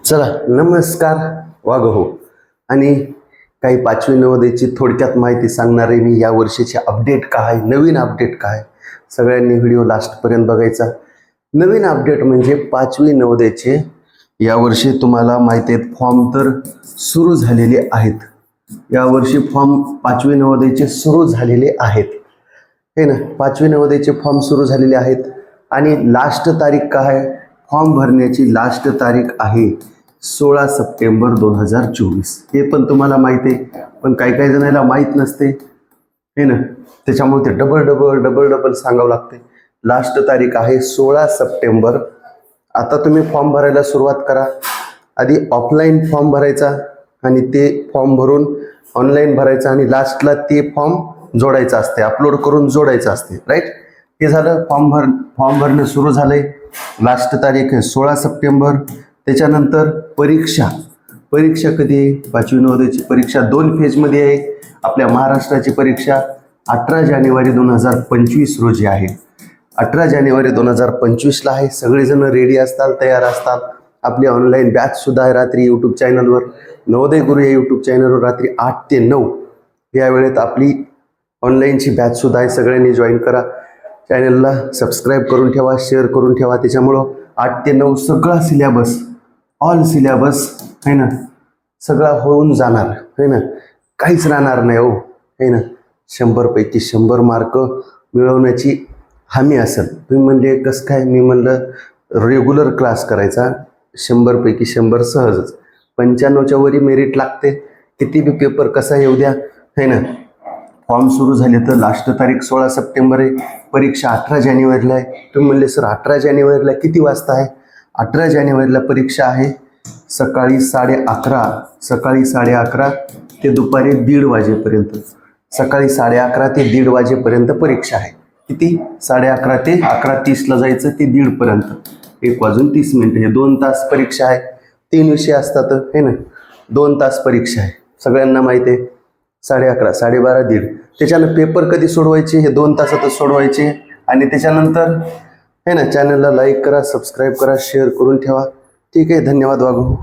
चला नमस्कार वाघहो. आणि काही पाचवी नवोदयची थोडक्यात माहिती सांगणार आहे मी. या वर्षीचे अपडेट काय, नवीन अपडेट काय, सगळ्यांनी व्हिडिओ लास्टपर्यंत बघायचा. नवीन अपडेट म्हणजे पाचवी नवोदयचे यावर्षी तुम्हाला माहिती आहेत फॉर्म तर सुरू झालेले आहेत. यावर्षी फॉर्म पाचवी नवोदयचे सुरू झालेले आहेत हे ना. पाचवी नवोदयचे फॉर्म सुरू झालेले आहेत आणि लास्ट तारीख काय आहे? फॉर्म भरण्याची लास्ट तारीख आहे 16 सप्टेंबर 2024. हे पण तुम्हाला माहिती आहे, पण काही काही जणांना माहीत नसते हे ना. त्याच्यामुळे ते डबल सांगावं लागते. लास्ट तारीख आहे 16 सप्टेंबर. आता तुम्ही फॉर्म भरायला सुरुवात करा. आधी ऑफलाईन फॉर्म भरायचा आणि ते फॉर्म भरून ऑनलाईन भरायचा आणि लास्टला ते फॉर्म जोडायचं असते, अपलोड करून जोडायचं असते, राईट. हे झालं. फॉर्म भरणं सुरू झालंय. लास्ट तारीख आहे 16 सप्टेंबर. त्याच्यानंतर परीक्षा कधी आहे? पाचवी नवोदयची परीक्षा 2 फेजमध्ये आहे. आपल्या महाराष्ट्राची परीक्षा 18 जानेवारी 2025 रोजी आहे. 18 जानेवारी 2025ला आहे. सगळेजण रेडी असतात, तयार असतात. आपली ऑनलाईन बॅच सुद्धा आहे रात्री यूट्यूब चॅनलवर, नवोदय गुरु या यूट्यूब चॅनलवर रात्री 8 ते 9 या वेळेत आपली ऑनलाईनची बॅच सुद्धा आहे. सगळ्यांनी जॉईन करा. चॅनलला सबस्क्राईब करून ठेवा, शेअर करून ठेवा. त्याच्यामुळं 8 ते 9 सगळा सिलेबस, ऑल सिलेबस आहे ना, सगळा होऊन जाणार आहे ना. काहीच राहणार नाही हो आहे ना. 100 पैकी 100 मार्क मिळवण्याची हमी असेल. तुम्ही म्हणले कसं काय? मी म्हणलं रेग्युलर क्लास करायचा, 100 पैकी 100 सहजच. 95च्या वरी मेरिट लागते. किती बी पेपर कसा येऊ द्या आहे ना. फॉर्म सुरू झाले तर लास्ट तारीख 16 सप्टेंबर आहे. परीक्षा 18 जानेवारीला आहे. तुम्ही म्हणले सर 18 जानेवारीला किती वाजता आहे? 18 जानेवारीला परीक्षा आहे सकाळी 11:30 ते दुपारी 1:30 वाजेपर्यंत. सकाळी 11:30 ते 1:30 वाजेपर्यंत परीक्षा आहे. किती? 11:30 ते 11:30ला जायचं ते 1:30 पर्यंत, 1:30 हे 2 तास परीक्षा आहे. 3 विषय असतात हे ना. 2 तास परीक्षा आहे, सगळ्यांना माहिती आहे. 11:30, 12:30, 1:30. त्याच्यानं पेपर कधी सोडवायचे? हे 2 तासातच सोडवायचे. आणि त्याच्यानंतर है ना चॅनलला लाईक करा, सबस्क्राईब करा, शेअर करून ठेवा. ठीक आहे. धन्यवाद वाघू.